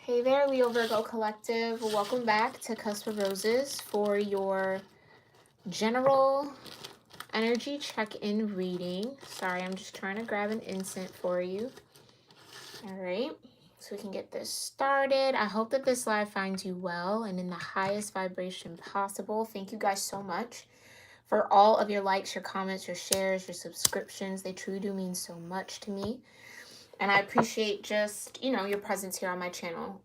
Hey there, Leo-Virgo Collective. Welcome back to Cusp of Roses for your general energy check-in reading. Sorry, I'm just trying to grab an incense for you. All right, so we can get this started. I hope that this live finds you well and in the highest vibration possible. Thank you guys so much for all of your likes, your comments, your shares, your subscriptions. They truly do mean so much to me. And I appreciate just, your presence here on my channel.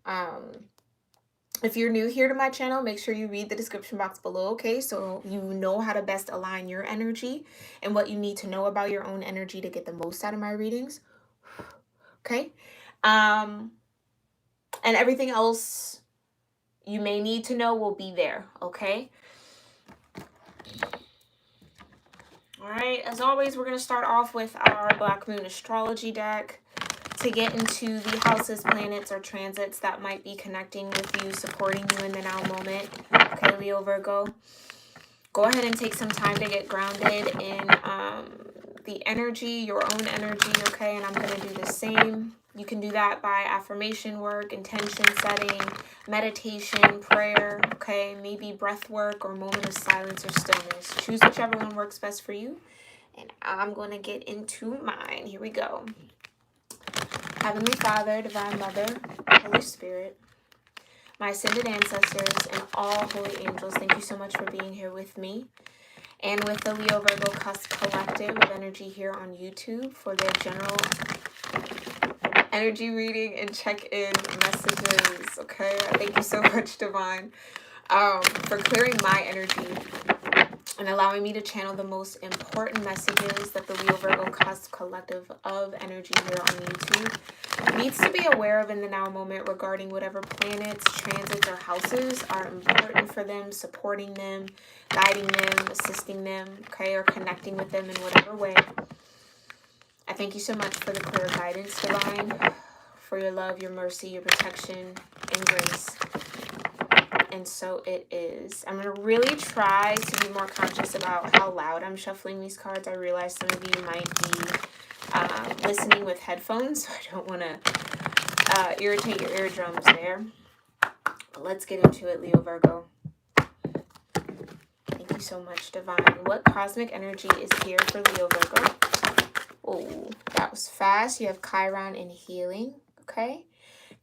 If you're new here to my channel, make sure you read the description box below, okay? So you know how to best align your energy and what you need to know about your own energy to get the most out of my readings, okay? And everything else you may need to know will be there, okay? All right, as always, we're going to start off with our Black Moon Astrology deck to get into the houses, planets, or transits that might be connecting with you, supporting you in the now moment. Okay, Leo, Virgo. Go ahead and take some time to get grounded in the energy, your own energy, okay? And I'm going to do the same. You can do that by affirmation work, intention setting, meditation, prayer, okay? Maybe breath work or moment of silence or stillness. Choose whichever one works best for you. And I'm going to get into mine. Here we go. Heavenly Father, Divine Mother, Holy Spirit, my ascended ancestors, and all holy angels, thank you so much for being here with me and with the Leo-Virgo Cusp Collective of Energy here on YouTube for their general energy reading and check-in messages, okay? Thank you so much, Divine, for clearing my energy and allowing me to channel the most important messages that the Leo-Virgo Cusp Collective of Energy here on YouTube needs to be aware of in the now moment regarding whatever planets, transits, or houses are important for them, supporting them, guiding them, assisting them, okay, or connecting with them in whatever way. I thank you so much for the clear guidance, Divine, for your love, your mercy, your protection, and grace. And so it is. I'm going to really try to be more conscious about how loud I'm shuffling these cards. I realize some of you might be listening with headphones, so I don't want to irritate your eardrums there. But let's get into it, Leo Virgo. Thank you so much, Divine. What cosmic energy is here for Leo Virgo? Oh, that was fast. You have Chiron and healing, okay?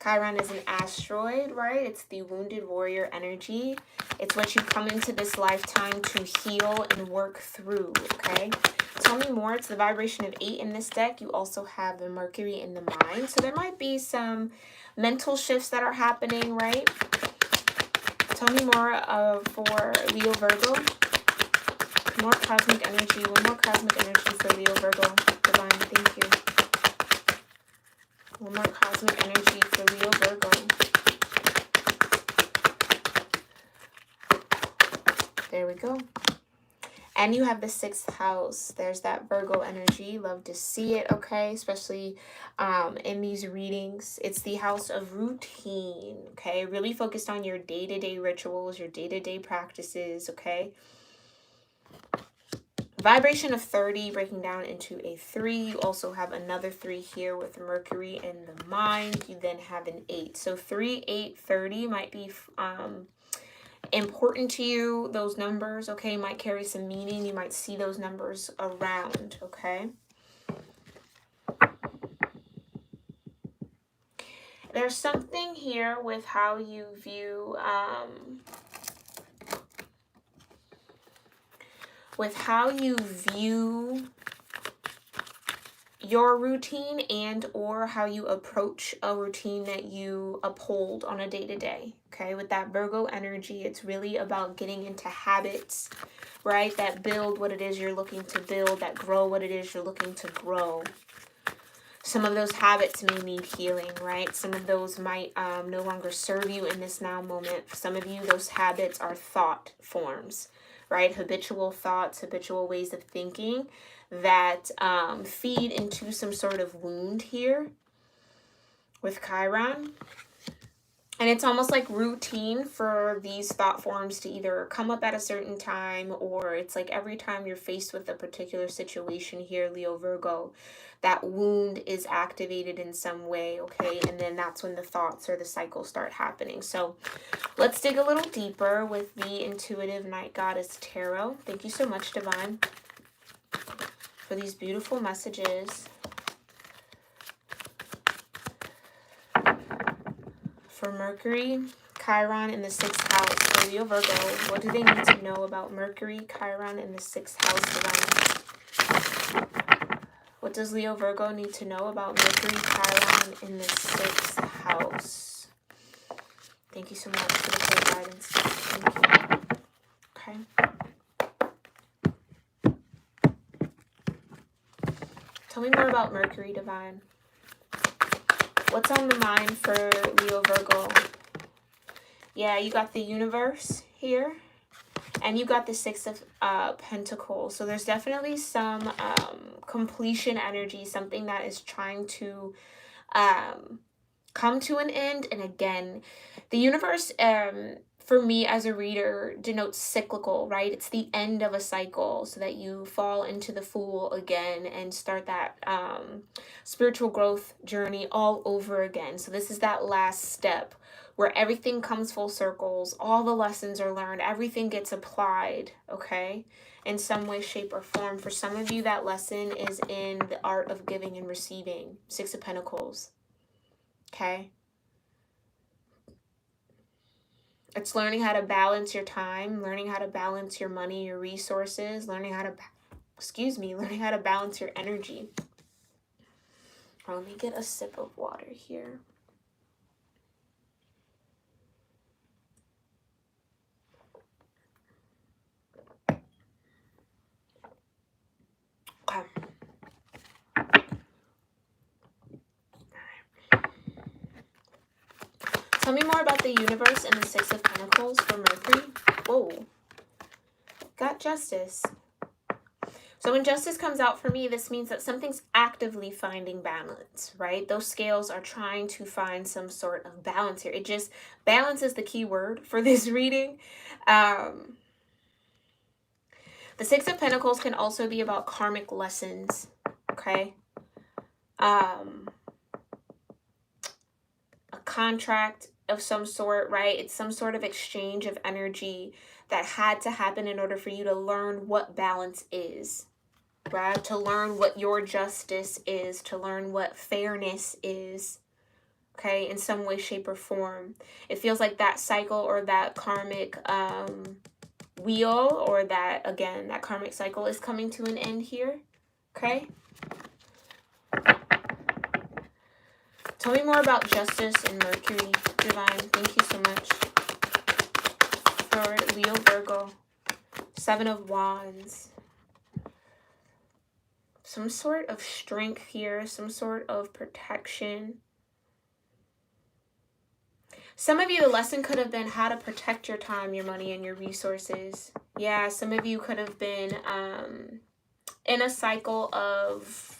Chiron is an asteroid, right? It's the wounded warrior energy. It's what you come into this lifetime to heal and work through, okay? Tell me more. It's the vibration of 8 in this deck. You also have the Mercury in the mind. So there might be some mental shifts that are happening, right? Tell me more for Leo Virgo. More cosmic energy. One more cosmic energy for Leo Virgo. Divine, thank you. One more cosmic energy for Leo Virgo. There we go. And you have the 6th house. There's that Virgo energy. Love to see it, okay? Especially in these readings. It's the house of routine, okay? Really focused on your day-to-day rituals, your day-to-day practices, okay? Vibration of 30 breaking down into a 3. You also have another 3 here with Mercury in the mind. You then have an 8. So 3, 8, 30 might be important to you. Those numbers, okay, might carry some meaning. You might see those numbers around, okay? There's something here with how you view your routine and or how you approach a routine that you uphold on a day-to-day, okay? With that Virgo energy, it's really about getting into habits, right, that build what it is you're looking to build, that grow what it is you're looking to grow. Some of those habits may need healing, right? Some of those might no longer serve you in this now moment. For some of you, those habits are thought forms, right? Habitual thoughts, habitual ways of thinking that feed into some sort of wound here with Chiron. And it's almost like routine for these thought forms to either come up at a certain time, or it's like every time you're faced with a particular situation here, Leo Virgo, that wound is activated in some way, okay? And then that's when the thoughts or the cycles start happening. So let's dig a little deeper with the Intuitive Night Goddess Tarot. Thank you so much, Divine, for these beautiful messages. For Mercury, Chiron in the 6th house. For Leo Virgo, what do they need to know about Mercury, Chiron in the 6th house, Divine? What does Leo Virgo need to know about Mercury, Chiron in the 6th house? Thank you so much for the clear guidance. Thank you. Okay. Tell me more about Mercury, Divine. What's on the mind for Leo Virgo? Yeah, you got the universe here. And you got the 6 of Pentacles. So there's definitely some completion energy. Something that is trying to come to an end. And again, the universe, for me as a reader, denotes cyclical, right? It's the end of a cycle so that you fall into the Fool again and start that spiritual growth journey all over again. So this is that last step where everything comes full circles, all the lessons are learned, everything gets applied, okay, in some way, shape, or form. For some of you, that lesson is in the art of giving and receiving. 6 of Pentacles, okay? It's learning how to balance your time, learning how to balance your money, your resources, learning how to, learning how to balance your energy. Let me get a sip of water here. Okay. Tell me more about the universe and the 6 of Pentacles for Mercury. Whoa. Got Justice. So when Justice comes out for me, this means that something's actively finding balance, right? Those scales are trying to find some sort of balance here. Balance is the key word for this reading. The 6 of Pentacles can also be about karmic lessons, okay? A contract of some sort, right? It's some sort of exchange of energy that had to happen in order for you to learn what balance is, right? To learn what your justice is, to learn what fairness is, okay, in some way, shape, or form. It feels like that cycle or that karmic wheel, or that, again, that karmic cycle is coming to an end here, okay? Tell me more about Justice and Mercury, Divine. Thank you so much. For Leo Virgo, 7 of Wands. Some sort of strength here, some sort of protection. Some of you, the lesson could have been how to protect your time, your money, and your resources. Yeah, some of you could have been in a cycle of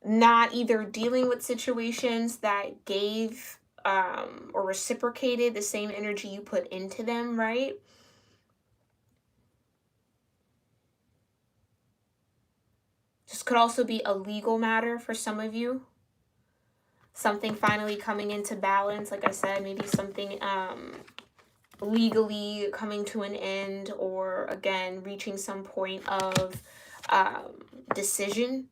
not either dealing with situations that gave or reciprocated the same energy you put into them, right? This could also be a legal matter for some of you. Something finally coming into balance, like I said, maybe something legally coming to an end, or again, reaching some point of decision.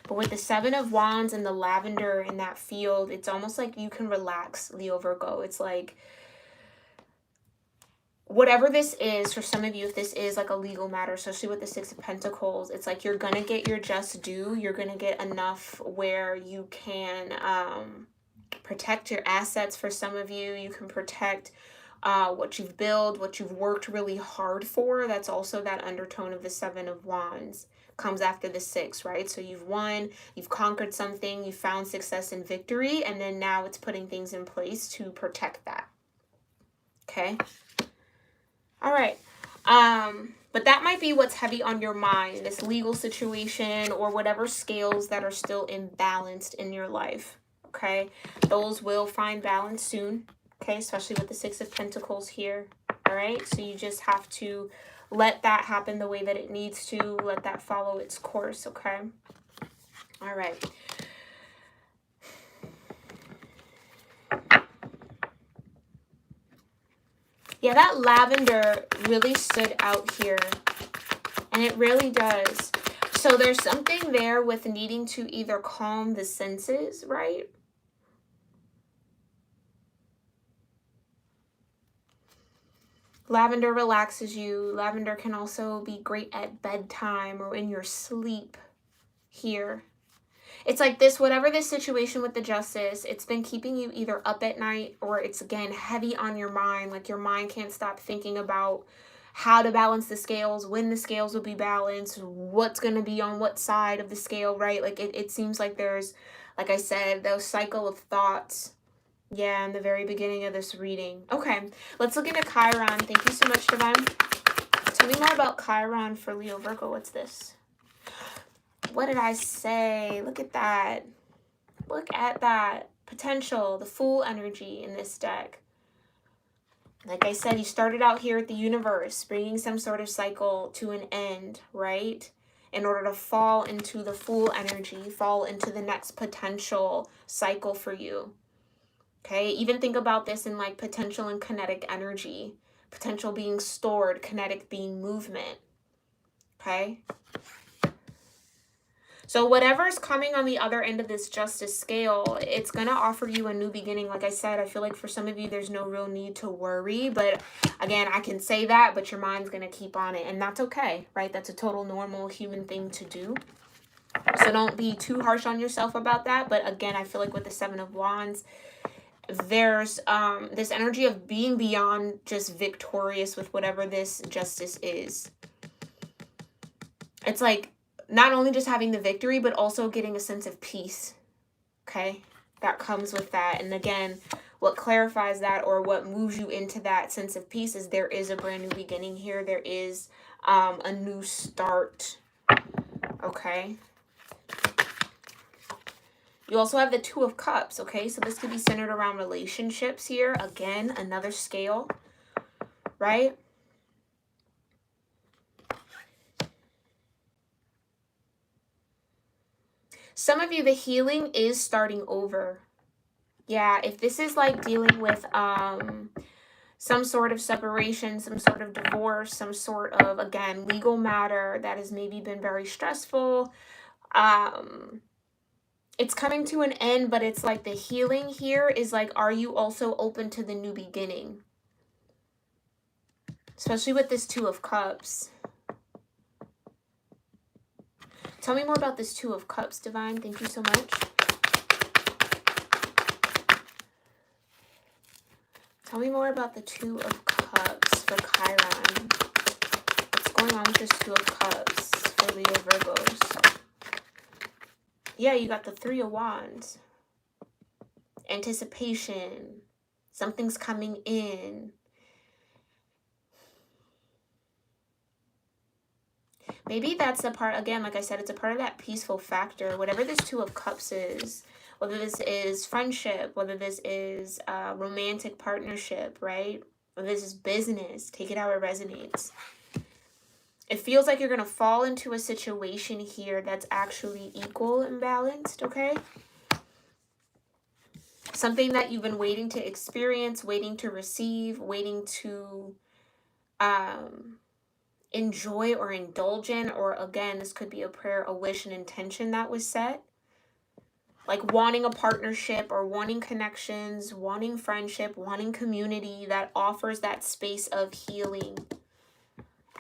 But with the 7 of Wands and the lavender in that field, it's almost like you can relax, Leo Virgo. It's like, whatever this is, for some of you, if this is like a legal matter, especially with the 6 of Pentacles, it's like you're going to get your just due. You're going to get enough where you can protect your assets. For some of you, you can protect what you've built, what you've worked really hard for. That's also that undertone of the 7 of Wands. Comes after the 6, right? So you've won, you've conquered something, you found success and victory, and then now it's putting things in place to protect that. Okay? All right. But that might be what's heavy on your mind, this legal situation or whatever scales that are still imbalanced in your life. Okay, those will find balance soon. Okay, especially with the Six of Pentacles here. All right, so you just have to let that happen the way that it needs to. Let that follow its course. Okay. All right. Yeah, that lavender really stood out here. And it really does. So there's something there with needing to either calm the senses, right? Lavender relaxes you. Lavender can also be great at bedtime or in your sleep here. It's like this, whatever this situation with the justice, it's been keeping you either up at night or it's, again, heavy on your mind. Like your mind can't stop thinking about how to balance the scales, when the scales will be balanced, what's going to be on what side of the scale, right? Like it seems like there's, like I said, those cycle of thoughts. Yeah, in the very beginning of this reading. Okay, let's look into Chiron. Thank you so much, Divine. Tell me more about Chiron for Leo Virgo. What's this? What did I say? Look at that. Look at that. Potential, the Fool energy in this deck. Like I said, you started out here at the universe, bringing some sort of cycle to an end, right? In order to fall into the Fool energy, fall into the next potential cycle for you. Okay, even think about this in like potential and kinetic energy. Potential being stored, kinetic being movement. Okay? So whatever's coming on the other end of this justice scale, it's going to offer you a new beginning. Like I said, I feel like for some of you, there's no real need to worry. But again, I can say that, but your mind's going to keep on it. And that's okay, right? That's a total normal human thing to do. So don't be too harsh on yourself about that. But again, I feel like with the Seven of Wands, there's this energy of being beyond just victorious with whatever this justice is. It's like not only just having the victory, but also getting a sense of peace. Okay, that comes with that. And again, what clarifies that or what moves you into that sense of peace is there is a brand new beginning here. There is a new start. Okay. You also have the Two of Cups, okay? So this could be centered around relationships here. Again, another scale, right? Some of you, the healing is starting over. Yeah, if this is like dealing with some sort of separation, some sort of divorce, some sort of, again, legal matter that has maybe been very stressful, it's coming to an end, but it's like the healing here is like, are you also open to the new beginning? Especially with this Two of Cups. Tell me more about this Two of Cups, Divine. Thank you so much. Tell me more about the Two of Cups for Chiron. What's going on with this Two of Cups for Leo Virgos? Yeah, you got the Three of Wands. Anticipation. Something's coming in. Maybe that's a part, again, like I said, it's a part of that peaceful factor. Whatever this Two of Cups is, whether this is friendship, whether this is romantic partnership, right? Whether this is business, take it how it resonates. It feels like you're going to fall into a situation here that's actually equal and balanced, okay? Something that you've been waiting to experience, waiting to receive, waiting to enjoy or indulge in, or again, this could be a prayer, a wish, an intention that was set. Like wanting a partnership or wanting connections, wanting friendship, wanting community that offers that space of healing.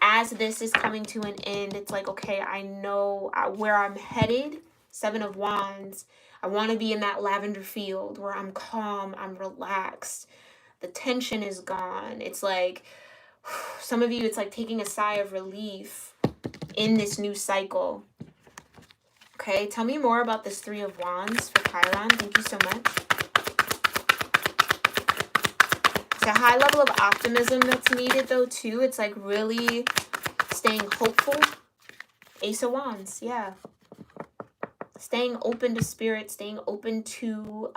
As this is coming to an end, it's like, okay, I know where I'm headed. Seven of Wands. I want to be in that lavender field where I'm calm, I'm relaxed. The tension is gone. It's like, some of you, it's like taking a sigh of relief in this new cycle. Okay, tell me more about this Three of Wands for Chiron. Thank you so much. a high level of optimism that's needed though too. It's like really staying hopeful. Ace of Wands, yeah. Staying open to spirit, staying open to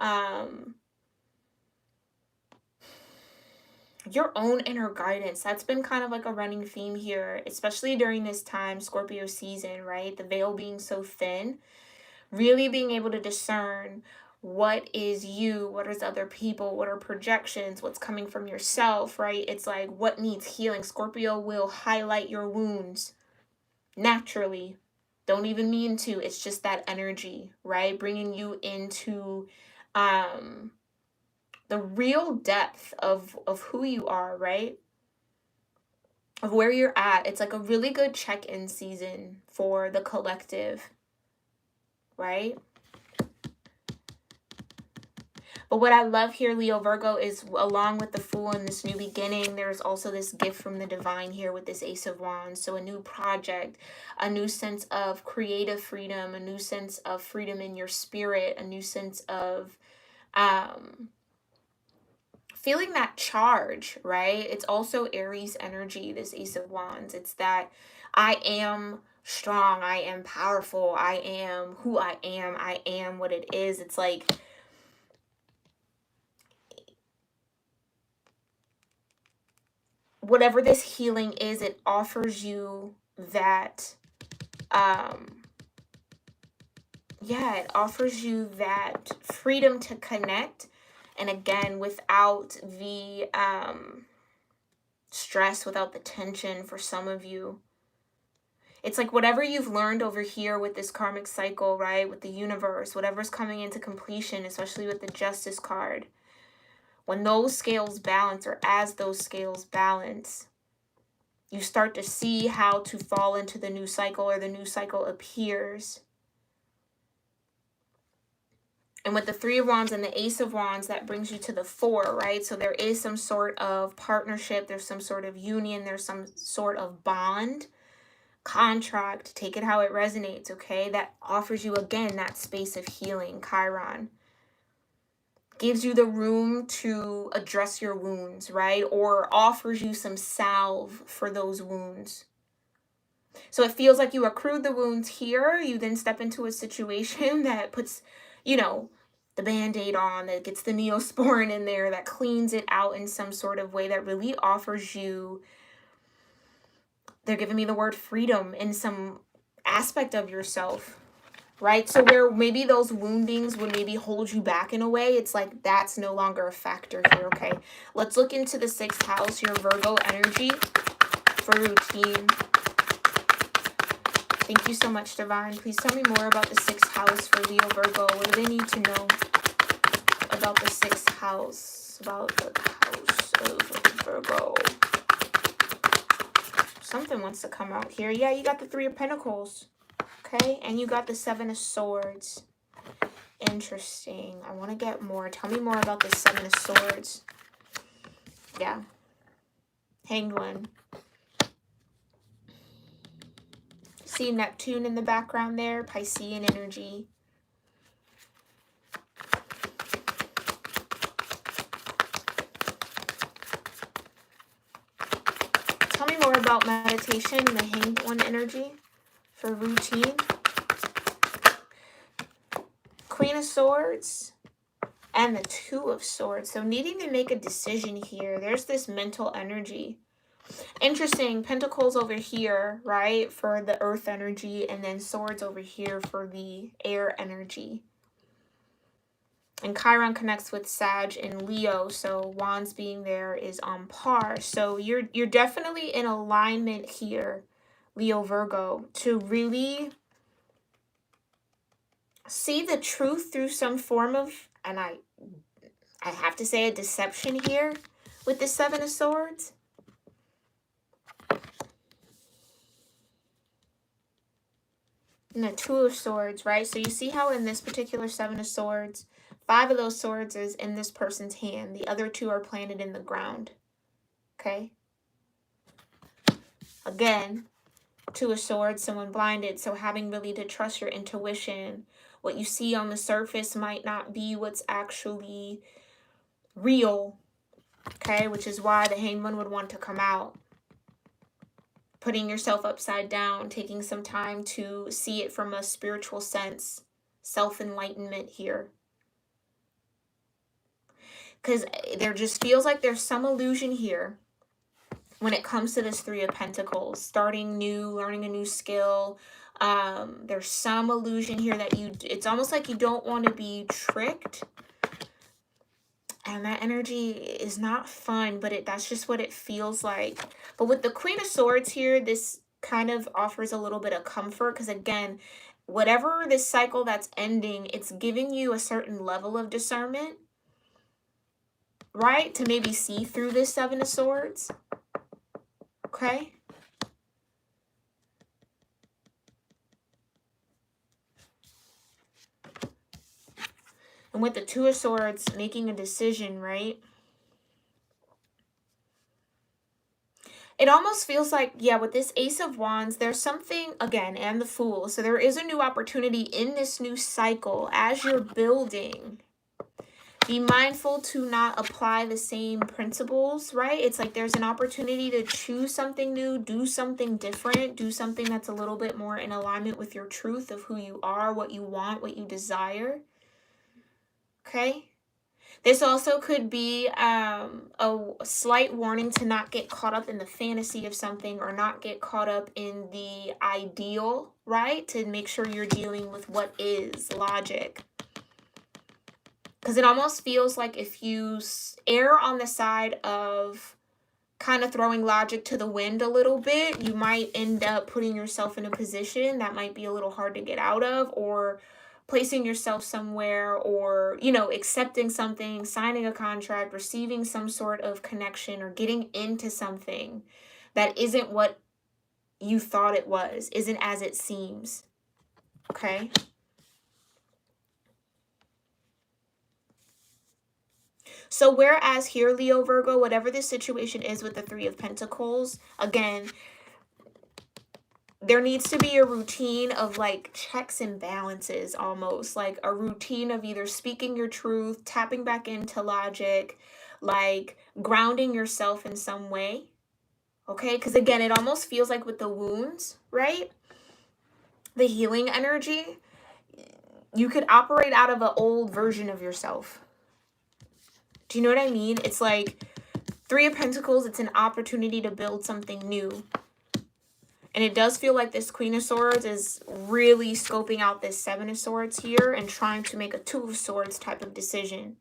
your own inner guidance. That's been kind of like a running theme here, especially during this time, Scorpio season, right? The veil being so thin, really being able to discern what is you, what is other people, what are projections, what's coming from yourself, right? It's like what needs healing. Scorpio will highlight your wounds naturally. Don't even mean to. It's just that energy, right? Bringing you into the real depth of who you are, right? Of where you're at. It's like a really good check-in season for the collective, right? But what I love here, Leo Virgo, is along with the Fool and this new beginning, there's also this gift from the divine here with this Ace of Wands. So a new project, a new sense of creative freedom, a new sense of freedom in your spirit, a new sense of feeling that charge, right? It's also Aries energy, this Ace of Wands. It's that I am strong, I am powerful, I am who I am what it is. It's like whatever this healing is, it offers you that yeah, it offers you that freedom to connect, and again, without the stress, without the tension for some of you. It's like whatever you've learned over here with this karmic cycle, right, with the universe, whatever's coming into completion, especially with the Justice card, when those scales balance, or as those scales balance, you start to see how to fall into the new cycle, or the new cycle appears. And with the Three of Wands and the Ace of Wands, that brings you to the Four, right? So there is some sort of partnership, there's some sort of union, there's some sort of bond, contract, take it how it resonates, okay? That offers you, again, that space of healing, Chiron. Gives you the room to address your wounds, right? Or offers you some salve for those wounds. So it feels like you accrued the wounds here. You then step into a situation that puts, you know, the Band-Aid on, that gets the Neosporin in there, that cleans it out in some sort of way that really offers you, they're giving me the word freedom in some aspect of yourself, right? So where maybe those woundings would maybe hold you back in a way, it's like that's no longer a factor here, okay? Let's look into the 6th house, your Virgo energy for routine. Thank you so much, Divine. Please tell me more about the 6th house for Leo Virgo. What do they need to know about the 6th house? About the house of Virgo. Something wants to come out here. Yeah, you got the 3 of Pentacles. Okay, and you got the 7 of Swords. Interesting. I want to get more. Tell me more about the 7 of Swords. Yeah. Hanged One. See Neptune in the background there, Piscean energy. Tell me more about meditation, the Hanged One energy for routine. Queen of Swords and the 2 of Swords. So needing to make a decision here. There's this mental energy. Interesting, Pentacles over here, right, for the earth energy, and then Swords over here for the air energy. And Chiron connects with Sag and Leo, so Wands being there is on par. So you're definitely in alignment here, Leo Virgo, to really see the truth through some form of, and I have to say, a deception here with the 7 of Swords. And the 2 of Swords, right? So you see how in this particular 7 of Swords, 5 of those swords is in this person's hand. The other 2 are planted in the ground. Okay? Again, 2 of Swords, someone blinded. So having really to trust your intuition. What you see on the surface might not be what's actually real. Okay, which is why the Hanged One would want to come out. Putting yourself upside down, taking some time to see it from a spiritual sense, self-enlightenment here. Because there just feels like there's some illusion here when it comes to this Three of Pentacles. Starting new, learning a new skill. There's some illusion here that it's almost like you don't want to be tricked. And that energy is not fun, but that's just what it feels like. But with the Queen of Swords here, this kind of offers a little bit of comfort. Because again, whatever this cycle that's ending, it's giving you a certain level of discernment, right? To maybe see through this Seven of Swords. Okay? And with the Two of Swords, making a decision, right? It almost feels like, yeah, with this Ace of Wands, there's something, again, and the Fool. So there is a new opportunity in this new cycle as you're building. Be mindful to not apply the same principles, right? It's like there's an opportunity to choose something new, do something different, do something that's a little bit more in alignment with your truth of who you are, what you want, what you desire. Okay? This also could be a slight warning to not get caught up in the fantasy of something or not get caught up in the ideal, right? To make sure you're dealing with what is logic. Because it almost feels like if you err on the side of kind of throwing logic to the wind a little bit, you might end up putting yourself in a position that might be a little hard to get out of, or placing yourself somewhere, or, you know, accepting something, signing a contract, receiving some sort of connection, or getting into something that isn't what you thought it was, isn't as it seems. Okay? So whereas here, Leo, Virgo, whatever this situation is with the Three of Pentacles, again, there needs to be a routine of like checks and balances, almost like a routine of either speaking your truth, tapping back into logic, like grounding yourself in some way. Okay, because again, it almost feels like with the wounds, right? The healing energy, you could operate out of an old version of yourself. Do you know what I mean? It's like Three of Pentacles, it's an opportunity to build something new. And it does feel like this Queen of Swords is really scoping out this Seven of Swords here and trying to make a Two of Swords type of decision.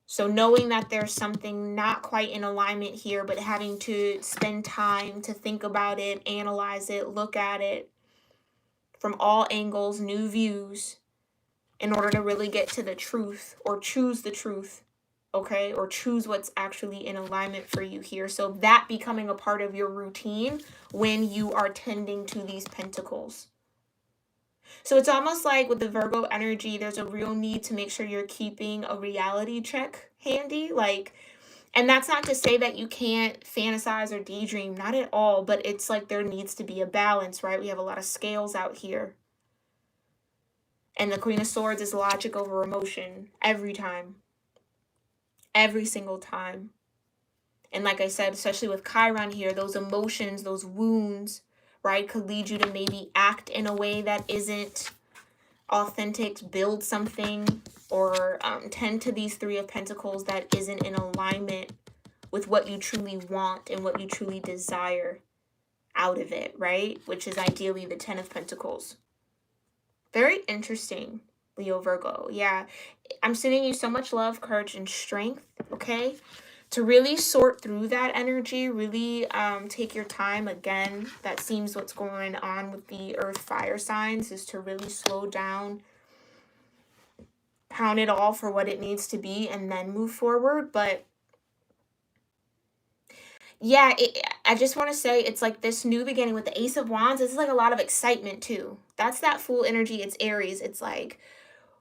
So knowing that there's something not quite in alignment here, but having to spend time to think about it, analyze it, look at it from all angles, new views, in order to really get to the truth or choose the truth. Okay, or choose what's actually in alignment for you here. So that becoming a part of your routine when you are tending to these pentacles. So it's almost like with the Virgo energy, there's a real need to make sure you're keeping a reality check handy. Like, and that's not to say that you can't fantasize or daydream, not at all, but it's like there needs to be a balance, right? We have a lot of scales out here. And the Queen of Swords is logic over emotion every time. Every single time. And like I said, especially with Chiron here, those emotions, those wounds, right, could lead you to maybe act in a way that isn't authentic, build something, or tend to these Three of Pentacles that isn't in alignment with what you truly want and what you truly desire out of it, right? Which is ideally the Ten of Pentacles. Very interesting, Leo, Virgo. Yeah, I'm sending you so much love, courage, and strength, okay? To really sort through that energy, really take your time. Again, that seems what's going on with the earth fire signs, is to really slow down, count it all for what it needs to be, and then move forward. But yeah, I just want to say it's like this new beginning with the Ace of Wands. This is like a lot of excitement too. That's that Fool energy. It's Aries. It's like,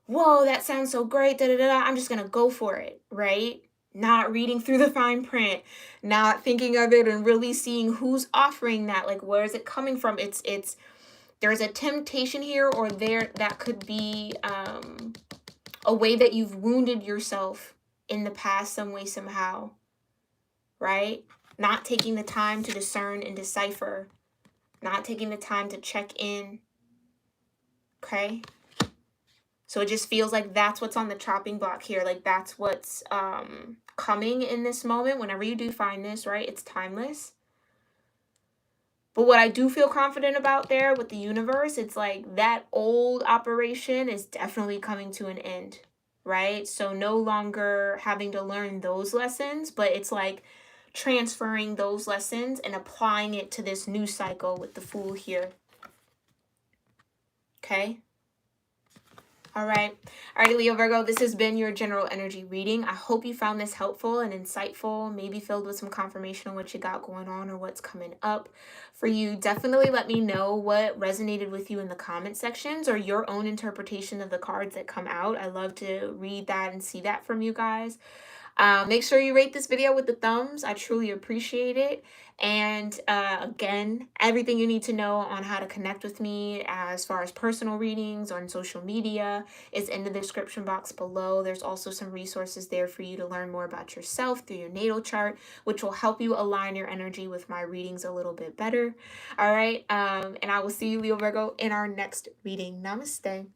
whoa, that sounds so great. Da, da, da, da. I'm just going to go for it, right? Not reading through the fine print, not thinking of it and really seeing who's offering that. Like, where is it coming from? There's a temptation here, or there that could be a way that you've wounded yourself in the past some way, somehow, right? Not taking the time to discern and decipher, not taking the time to check in, okay? So it just feels like that's what's on the chopping block here. Like that's what's coming in this moment. Whenever you do find this, right? It's timeless. But what I do feel confident about there with the universe, it's like that old operation is definitely coming to an end, right? So no longer having to learn those lessons, but it's like transferring those lessons and applying it to this new cycle with the Fool here. Okay? All right. All right, Leo Virgo, this has been your general energy reading. I hope you found this helpful and insightful, maybe filled with some confirmation on what you got going on or what's coming up for you. Definitely let me know what resonated with you in the comment sections or your own interpretation of the cards that come out. I love to read that and see that from you guys. Make sure you rate this video with the thumbs. I truly appreciate it. And again, everything you need to know on how to connect with me as far as personal readings on social media is in the description box below. There's also some resources there for you to learn more about yourself through your natal chart, which will help you align your energy with my readings a little bit better. All right. And I will see you, Leo Virgo, in our next reading. Namaste.